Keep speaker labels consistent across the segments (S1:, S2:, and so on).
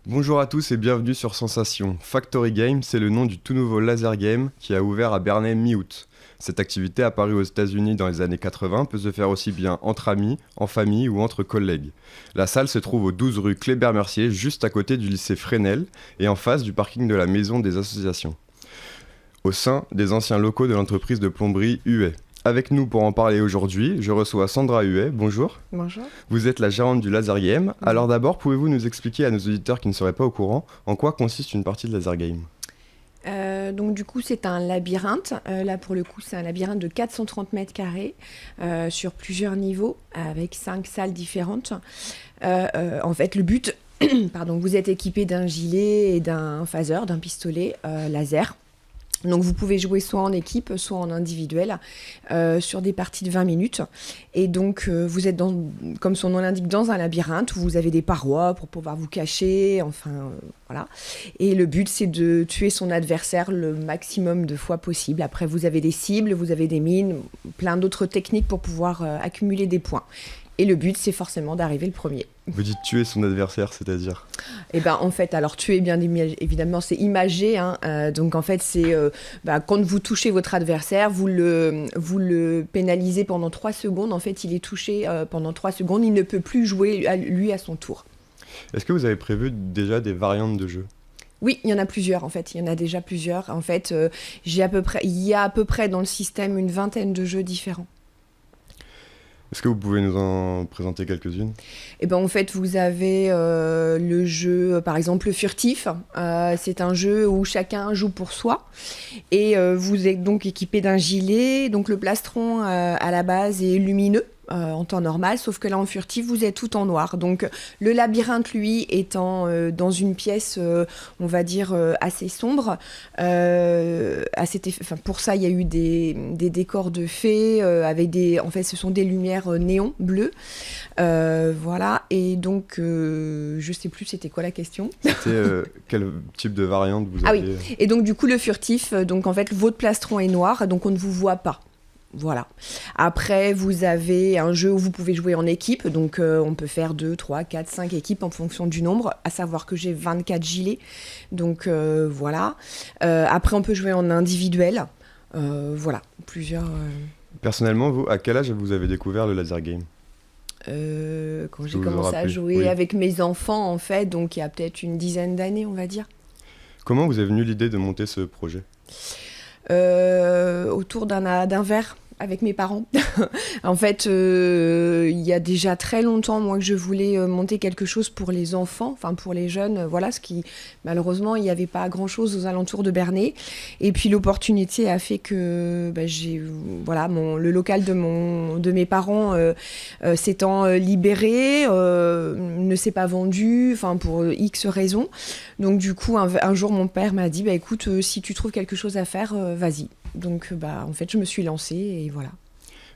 S1: Bonjour à tous et bienvenue sur Sensation. Factory Game, c'est le nom du tout nouveau laser game qui a ouvert à Bernay mi-août. Cette activité apparue aux États-Unis dans les années 80 peut se faire aussi bien entre amis, en famille ou entre collègues. La salle se trouve au 12 rue Kléber-Mercier, juste à côté du lycée Fresnel et en face du parking de la Maison des Associations, au sein des anciens locaux de l'entreprise de plomberie Huet. Avec nous pour en parler aujourd'hui, je reçois Sandra Huet. Bonjour.
S2: Bonjour.
S1: Vous êtes la gérante du Laser Game. Alors d'abord, pouvez-vous nous expliquer à nos auditeurs qui ne seraient pas au courant en quoi consiste une partie de Laser Game ?
S2: Donc du coup c'est un labyrinthe, là pour le coup c'est un labyrinthe de 430 mètres carrés sur plusieurs niveaux avec 5 salles différentes. En fait le but, pardon, vous êtes équipé d'un gilet et d'un phaser, d'un pistolet laser. Donc vous pouvez jouer soit en équipe, soit en individuel, sur des parties de 20 minutes. Et donc vous êtes, comme son nom l'indique, dans un labyrinthe où vous avez des parois pour pouvoir vous cacher, voilà. Et le but, c'est de tuer son adversaire le maximum de fois possible. Après, vous avez des cibles, vous avez des mines, plein d'autres techniques pour pouvoir accumuler des points. Et le but, c'est forcément d'arriver le premier.
S1: Vous dites tuer son adversaire, c'est-à-dire ?
S2: Eh ben, en fait, alors tuer, bien évidemment, c'est imagé. Donc, en fait, c'est quand vous touchez votre adversaire, vous le pénalisez pendant 3 secondes. En fait, il est touché pendant 3 secondes. Il ne peut plus jouer lui à son tour.
S1: Est-ce que vous avez prévu déjà des variantes de jeu ?
S2: Oui, il y en a plusieurs, en fait. Il y en a déjà plusieurs. En fait, il y a à peu près dans le système une vingtaine de jeux différents.
S1: Est-ce que vous pouvez nous en présenter quelques-unes ?
S2: Eh ben, en fait, vous avez le jeu, par exemple, le furtif. C'est un jeu où chacun joue pour soi. Et vous êtes donc équipé d'un gilet. Donc, le plastron, à la base, est lumineux. En temps normal, sauf que là en furtif vous êtes tout en noir. Donc le labyrinthe lui étant dans une pièce on va dire assez sombre, pour ça il y a eu des décors de fées avec en fait ce sont des lumières néon bleues, voilà. Et donc je sais plus c'était quoi la question.
S1: C'était quel type de variante vous aviez ?
S2: Ah oui, et donc du coup le furtif, donc en fait votre plastron est noir donc on ne vous voit pas. Voilà. Après, vous avez un jeu où vous pouvez jouer en équipe. Donc, on peut faire 2, 3, 4, 5 équipes en fonction du nombre. À savoir que j'ai 24 gilets. Donc, voilà. Après, on peut jouer en individuel. Voilà. Plusieurs...
S1: Personnellement, vous, à quel âge vous avez découvert le laser game ?
S2: Quand j'ai commencé à jouer avec mes enfants, en fait. Donc, il y a peut-être une dizaine d'années, on va dire.
S1: Comment vous est venue l'idée de monter ce projet ?
S2: Autour d'un verre avec mes parents. En fait, il y a déjà très longtemps, moi, que je voulais monter quelque chose pour les enfants, enfin pour les jeunes, voilà, ce qui, malheureusement, il n'y avait pas grand-chose aux alentours de Bernay. Et puis l'opportunité a fait que le local de mes parents s'étant libéré, ne s'est pas vendu, enfin pour X raisons. Donc du coup, un jour, mon père m'a dit, écoute, si tu trouves quelque chose à faire, vas-y. Donc, en fait, je me suis lancée et voilà.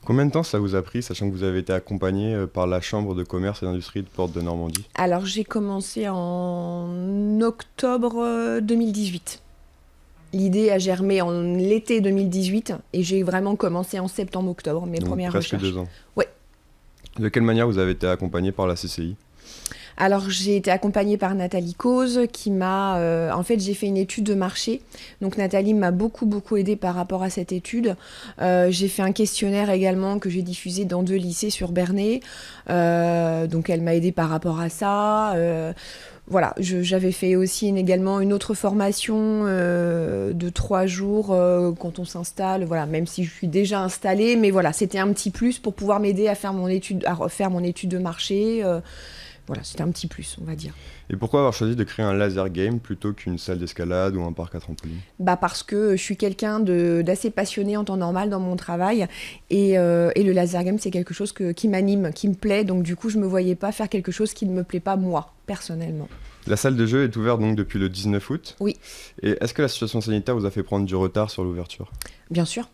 S1: Combien de temps ça vous a pris, sachant que vous avez été accompagné par la Chambre de commerce et d'industrie de Porte de Normandie ?
S2: Alors, j'ai commencé en octobre 2018. L'idée a germé en l'été 2018 et j'ai vraiment commencé en septembre-octobre, mes premières
S1: presque
S2: recherches.
S1: 2 ans.
S2: Oui.
S1: De quelle manière vous avez été accompagné par la CCI ?
S2: Alors, j'ai été accompagnée par Nathalie Cause qui m'a... en fait, j'ai fait une étude de marché. Donc, Nathalie m'a beaucoup aidée par rapport à cette étude. J'ai fait un questionnaire également que j'ai diffusé dans 2 lycées sur Bernay. Donc, elle m'a aidée par rapport à ça. Voilà, j'avais fait aussi également une autre formation de 3 jours quand on s'installe. Voilà, même si je suis déjà installée. Mais voilà, c'était un petit plus pour pouvoir m'aider à faire mon étude de marché. Voilà, c'était un petit plus, on va dire.
S1: Et pourquoi avoir choisi de créer un laser game plutôt qu'une salle d'escalade ou un parc à trampoline ?
S2: Parce que je suis quelqu'un d'assez passionné en temps normal dans mon travail et le laser game c'est quelque chose qui m'anime, qui me plaît, donc du coup je me voyais pas faire quelque chose qui ne me plaît pas moi, personnellement.
S1: La salle de jeu est ouverte donc depuis le 19 août.
S2: Oui.
S1: Et est-ce que la situation sanitaire vous a fait prendre du retard sur l'ouverture ?
S2: Bien sûr,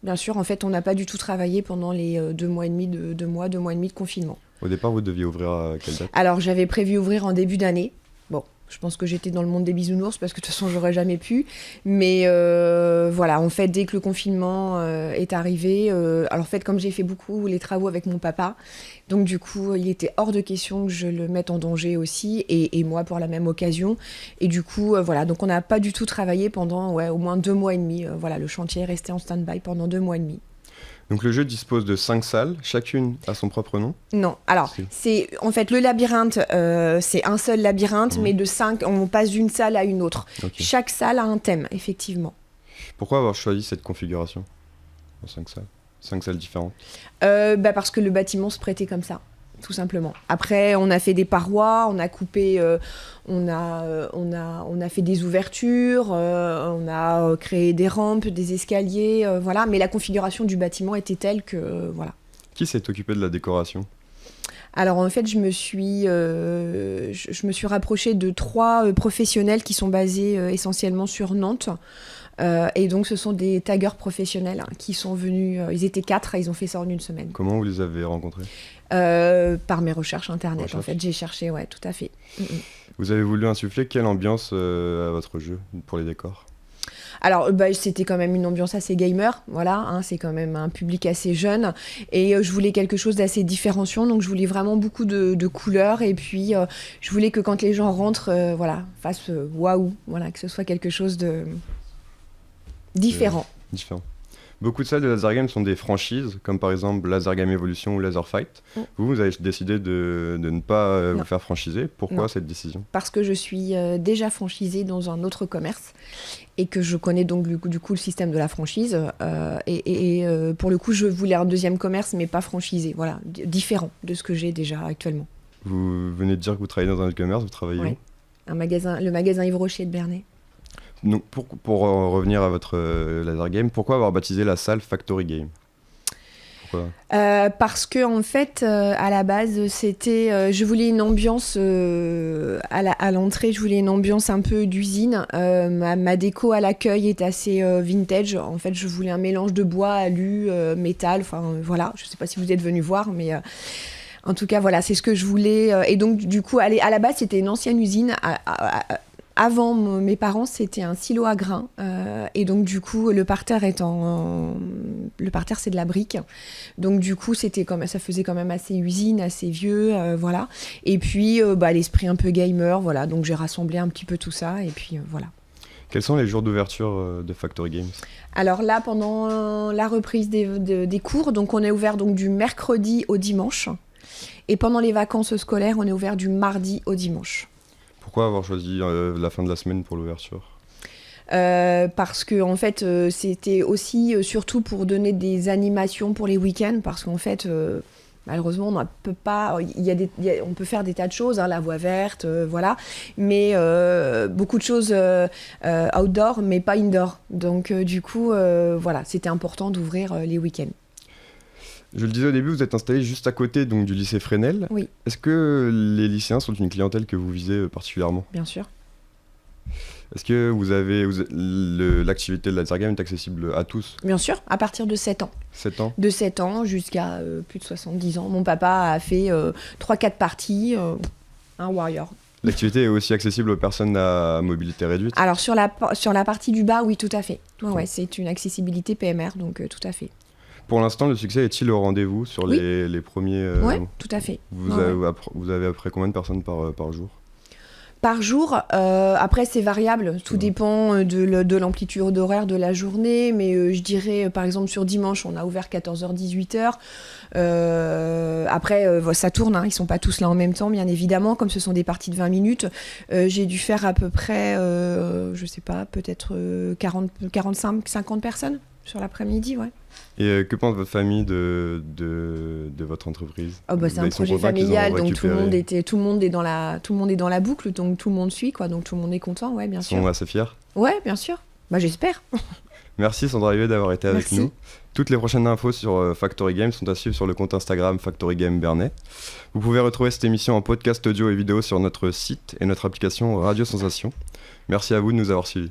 S2: en fait on n'a pas du tout travaillé pendant les 2 mois et demi de confinement.
S1: Au départ, vous deviez ouvrir à quelle date ?
S2: Alors, j'avais prévu ouvrir en début d'année. Bon, Je pense que j'étais dans le monde des bisounours parce que de toute façon, j'aurais jamais pu. Mais voilà, en fait, dès que le confinement est arrivé, alors en fait, comme j'ai fait beaucoup les travaux avec mon papa, donc du coup, il était hors de question que je le mette en danger aussi, et moi pour la même occasion. Et du coup, voilà, donc on n'a pas du tout travaillé pendant au moins 2 mois et demi. Voilà, le chantier est resté en stand-by pendant 2 mois et demi.
S1: Donc le jeu dispose de 5 salles, chacune a son propre nom.
S2: Non, alors c'est en fait le labyrinthe, c'est un seul labyrinthe, mais de 5, on passe d'une salle à une autre.
S1: Okay.
S2: Chaque salle a un thème, effectivement.
S1: Pourquoi avoir choisi cette configuration en 5 salles, 5 salles différentes?
S2: Parce que le bâtiment se prêtait comme ça, tout simplement. Après, on a fait des parois, on a coupé, on a fait des ouvertures, on a créé des rampes, des escaliers, voilà. Mais la configuration du bâtiment était telle que, voilà.
S1: Qui s'est occupé de la décoration?
S2: Alors en fait, je me suis rapprochée de 3 professionnels qui sont basés essentiellement sur Nantes. Et donc ce sont des taggeurs professionnels qui sont venus, ils étaient 4 et ils ont fait ça en une semaine.
S1: Comment vous les avez rencontrés?
S2: Par mes recherches internet, en fait, j'ai cherché, ouais, tout à fait.
S1: Vous avez voulu insuffler quelle ambiance à votre jeu pour les décors?
S2: Alors, c'était quand même une ambiance assez gamer, voilà, hein, c'est quand même un public assez jeune, et je voulais quelque chose d'assez différenciant, donc je voulais vraiment beaucoup de couleurs, et puis je voulais que quand les gens rentrent, voilà, fassent waouh, voilà, que ce soit quelque chose de différent.
S1: Différent. Beaucoup de salles de Laser Game sont des franchises, comme par exemple Laser Game Evolution ou Laser Fight. Vous avez décidé de ne pas vous faire franchiser. Pourquoi cette décision?
S2: Parce que je suis déjà franchisée dans un autre commerce et que je connais donc du coup le système de la franchise. Et pour le coup, je voulais un deuxième commerce, mais pas franchisé. Voilà, différent de ce que j'ai déjà actuellement.
S1: Vous venez de dire que vous travaillez dans un autre commerce, vous travaillez où?
S2: Le magasin Yves Rocher de Bernay.
S1: Donc pour revenir à votre Laser Game, pourquoi avoir baptisé la salle Factory Game? Pourquoi?
S2: Parce que en fait, à la base, c'était, je voulais une ambiance à l'entrée, je voulais une ambiance un peu d'usine. Ma déco à l'accueil est assez vintage. En fait, je voulais un mélange de bois, alu, métal. Enfin, voilà. Je sais pas si vous êtes venus voir, mais en tout cas, voilà, c'est ce que je voulais. Et donc, du coup, à la base, c'était une ancienne usine. Avant mes parents, c'était un silo à grains. Et donc, du coup, le parterre, c'est de la brique. Donc, du coup, ça faisait quand même assez usine, assez vieux, voilà. Et puis, l'esprit un peu gamer, voilà. Donc, j'ai rassemblé un petit peu tout ça, et puis, voilà.
S1: Quels sont les jours d'ouverture de Factory Games?
S2: Alors là, pendant la reprise des cours, donc on est ouvert donc, du mercredi au dimanche. Et pendant les vacances scolaires, on est ouvert du mardi au dimanche.
S1: Pourquoi avoir choisi la fin de la semaine pour l'ouverture?
S2: Parce que en fait, c'était aussi surtout pour donner des animations pour les week-ends, parce qu'en fait, malheureusement, on ne peut pas. On peut faire des tas de choses, hein, la voie verte, voilà, mais beaucoup de choses outdoor, mais pas indoor. Donc, du coup, voilà, c'était important d'ouvrir les week-ends.
S1: Je le disais au début, vous êtes installé juste à côté donc, du lycée Fresnel.
S2: Oui.
S1: Est-ce que les lycéens sont une clientèle que vous visez particulièrement?
S2: Bien sûr.
S1: Est-ce que l'activité de Laser Game est accessible à tous?
S2: Bien sûr, à partir de 7 ans.
S1: 7 ans?
S2: De 7 ans jusqu'à plus de 70 ans. Mon papa a fait 3-4 parties, un Warrior.
S1: L'activité est aussi accessible aux personnes à mobilité réduite?
S2: Alors sur la partie du bas, oui, tout à fait. Ouais, c'est une accessibilité PMR, donc tout à fait.
S1: Pour l'instant, le succès est-il au rendez-vous sur les premiers...
S2: Oui, tout à fait.
S1: Vous avez à peu près combien de personnes par jour?
S2: Par jour, après c'est variable, tout dépend de l'amplitude horaire de la journée, mais je dirais par exemple sur dimanche on a ouvert 14h-18h, après ça tourne, hein, ils sont pas tous là en même temps bien évidemment, comme ce sont des parties de 20 minutes, j'ai dû faire à peu près, je sais pas, peut-être 45-50 personnes sur l'après-midi, ouais.
S1: Et que pense votre famille de votre entreprise?
S2: C'est un projet familial, donc tout le monde est dans la boucle, donc tout le monde suit, quoi, donc tout le monde est content, ouais, bien sûr.
S1: Ils sont assez fiers?
S2: Ouais, bien sûr. J'espère.
S1: Merci Sandra Huet d'avoir été avec nous. Toutes les prochaines infos sur Factory Games sont à suivre sur le compte Instagram Factory Game Bernay. Vous pouvez retrouver cette émission en podcast audio et vidéo sur notre site et notre application Radio Sensation. Merci à vous de nous avoir suivis.